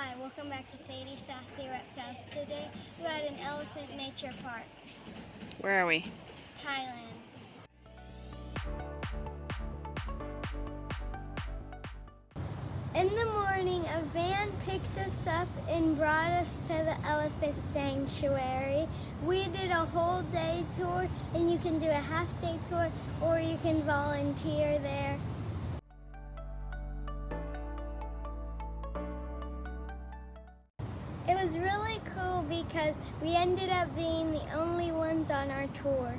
Hi, welcome back to Sadie Sassy Reptiles. Today we're at an elephant nature park, Where are we? Thailand. In the morning, a van picked us up and brought us to the elephant sanctuary. We did a whole day tour, and you can do a half-day tour or you can volunteer there. It was really cool because we ended up being the only ones on our tour.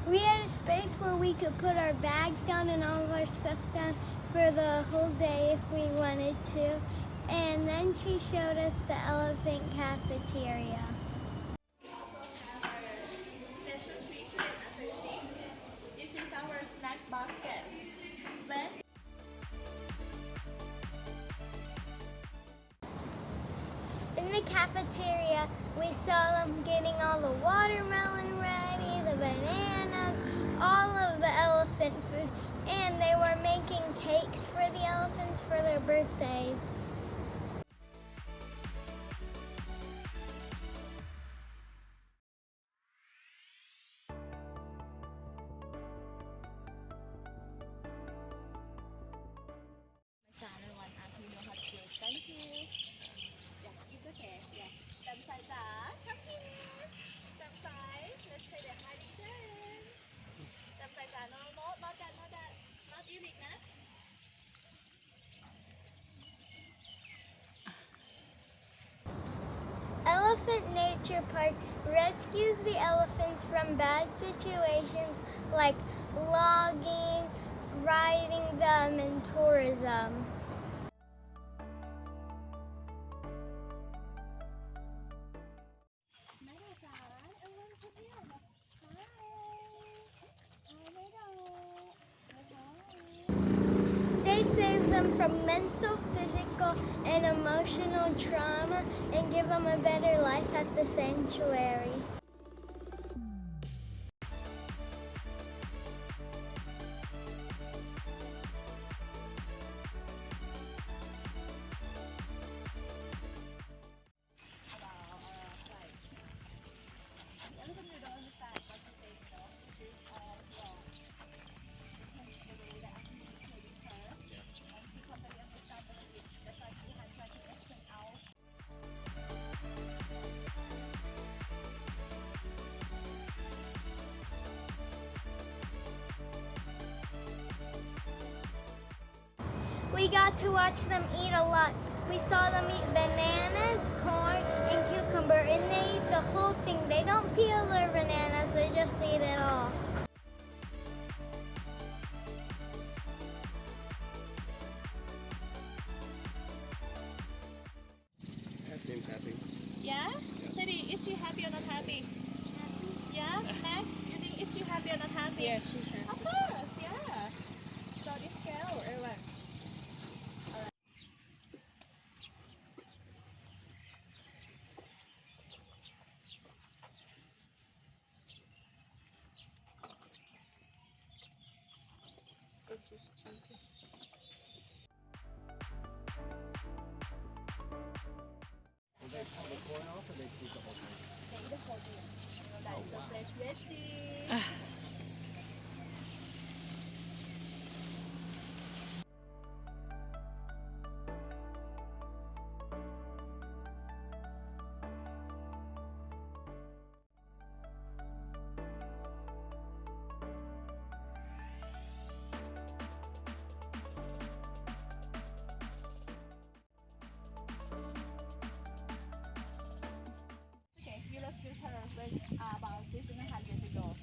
We had a space where we could put our bags down and all of our stuff down for the whole day if we wanted to. And then she showed us the Elephant Cafeteria. Special treatment aperitif. This is our snack basket. In the cafeteria, we saw them getting all the watermelon ready, the bananas, all of the elephant food, and they were making cakes for the elephants for their birthdays. Thank you. Yeah, it's okay. Yeah. Đầm Sàiจ๋า come here. Đầm Sài, let's say the hi again. Đầm Sàiจ๋า no, not that, not eating นะ Elephant Nature Park rescues the elephants from bad situations like logging, riding them, and tourism. They save them from mental, physical, and emotional trauma and give them a better life at the sanctuary. We got to watch them eat a lot. We saw them eat bananas, corn, and cucumber, and they eat the whole thing. They don't peel their bananas, they just eat it all. That seems happy. Yeah? Sadie, is she happy or not happy? Happy? Yeah? Max, you think is she happy or not happy? Yeah, she's happy. Of course, yeah. So this girl, everyone. It's just cheesy. Will they pull the corn off or they keep the whole thing? Take the whole thing. That is the fresh veggie. Okay, you lost your her when about 6.5 years ago.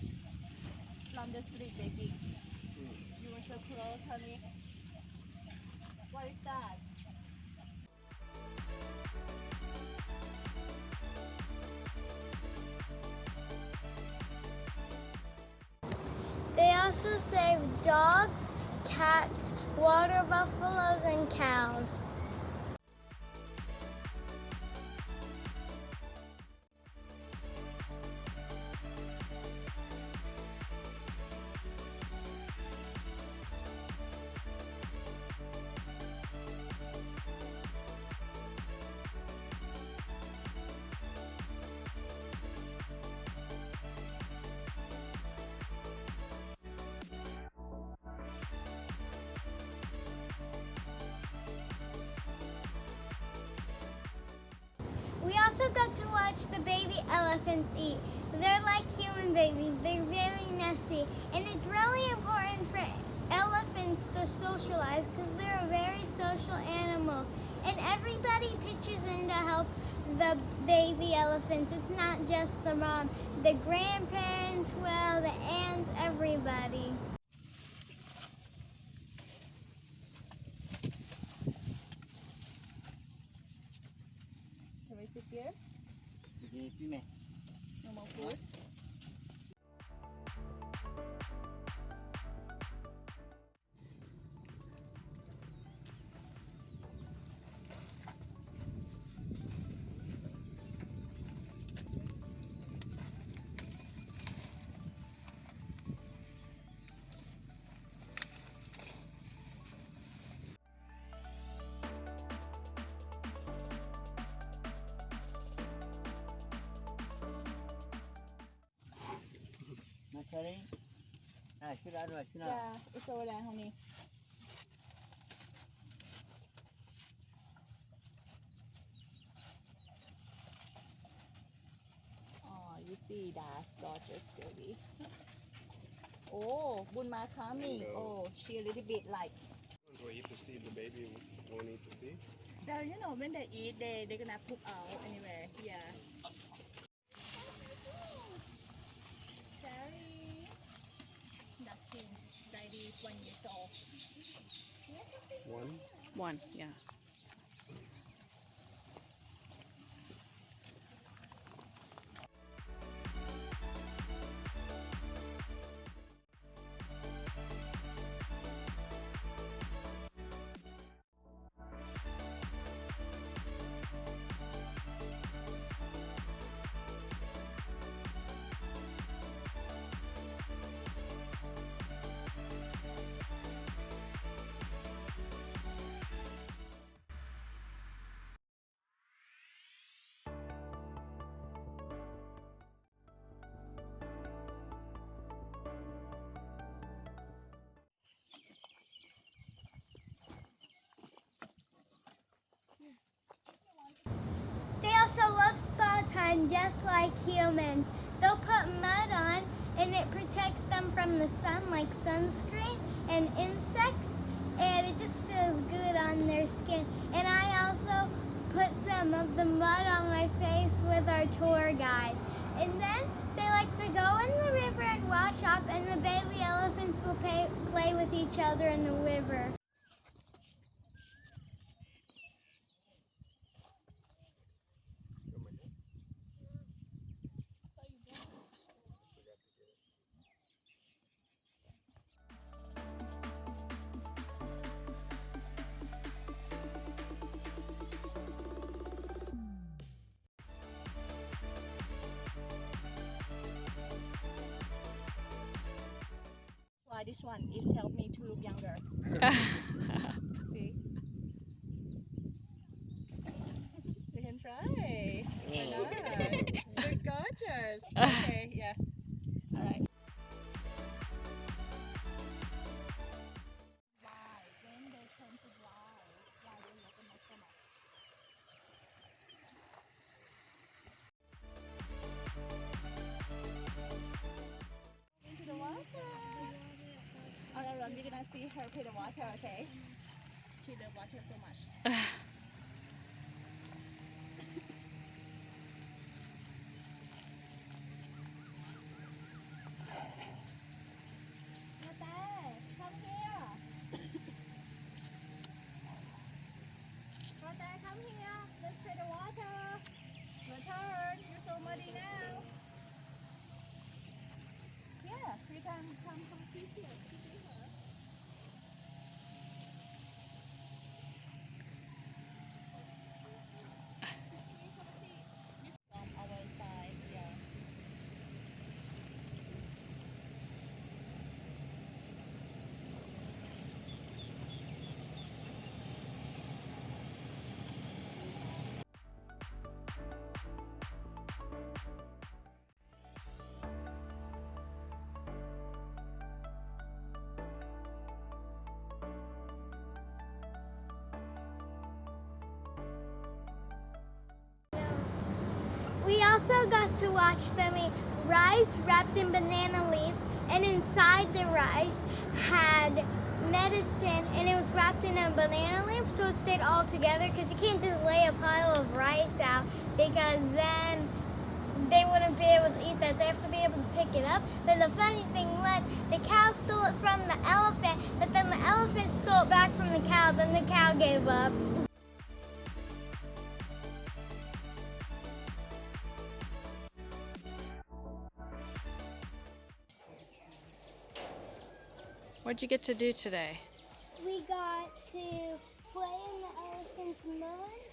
also save dogs, cats, water buffaloes, and cows. We also got to watch the baby elephants eat. They're like human babies. They're very messy. And it's really important for elephants to socialize because they're a very social animal. And everybody pitches in to help the baby elephants. It's not just the mom. The grandparents, well, the aunts, everybody. Can we sit here? Give me. No more food? Not carrying? Ah, should I do it? Should I? Yeah, it's over there, honey. Oh, you see that's daughter's baby. Oh, Bunma coming. Oh, she a little bit like. Will eat the seed the baby won't eat the seed? You know, when they eat, they're gonna poop out anyway. Yeah. Cherry. That's him. Daddy is 1 year old. One? One, yeah. They also love spa time just like humans. They'll put mud on and it protects them from the sun like sunscreen and insects, and it just feels good on their skin. And I also put some of the mud on my face with our tour guide. And then they like to go in the river and wash off, and the baby elephants will play with each other in the river. Why this one is help me to look younger. See? You can try. Why not? You're gorgeous. Okay, yeah. All right. Why? When they turn to why they look in my stomach. Into the water. Alright, we're gonna see her play the water, okay? She loves water so much. Come here. Come here. Let's play the water. Your turn. You're so muddy now. Yeah, you can come see here. also got to watch them eat rice wrapped in banana leaves, and inside the rice had medicine, and it was wrapped in a banana leaf, so it stayed all together, because you can't just lay a pile of rice out, because then they wouldn't be able to eat that. They have to be able to pick it up. But the funny thing was, the cow stole it from the elephant, but then the elephant stole it back from the cow, then the cow gave up. What'd you get to do today? We got to play in the elephant's mud.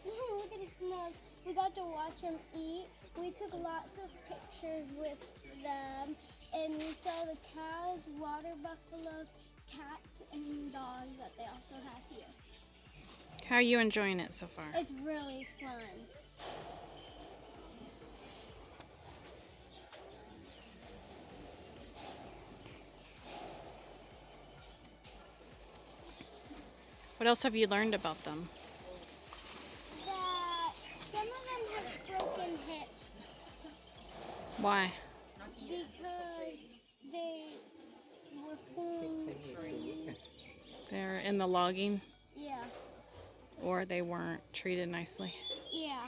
Look at its nose. We got to watch him eat. We took lots of pictures with them, and we saw the cows, water buffaloes, cats, and dogs that they also have here. How are you enjoying it so far? It's really fun. What else have you learned about them? That some of them have broken hips Why? because they were pulling trees. They're in the logging, Yeah. or they weren't treated nicely? Yeah.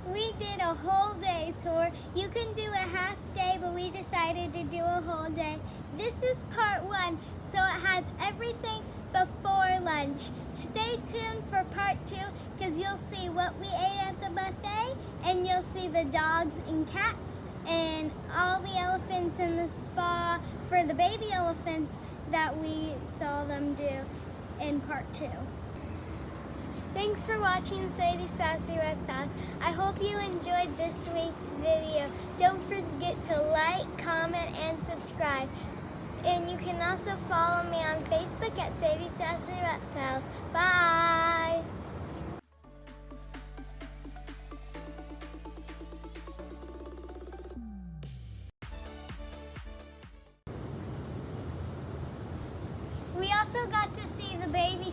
We did a whole day tour. You can do a half day, but we decided to do a whole day. This is part 1, so it has everything before lunch. Stay tuned for part 2, because you'll see what we ate at the buffet, and you'll see the dogs and cats and all the elephants in the spa for the baby elephants that we saw them do in part 2. Thanks for watching Sadie Sassy Reptiles. I hope you enjoyed this week's video. Don't forget to like, comment, and subscribe. And you can also follow me on Facebook at Sadie Sassy Reptiles. Bye! We also got to see the baby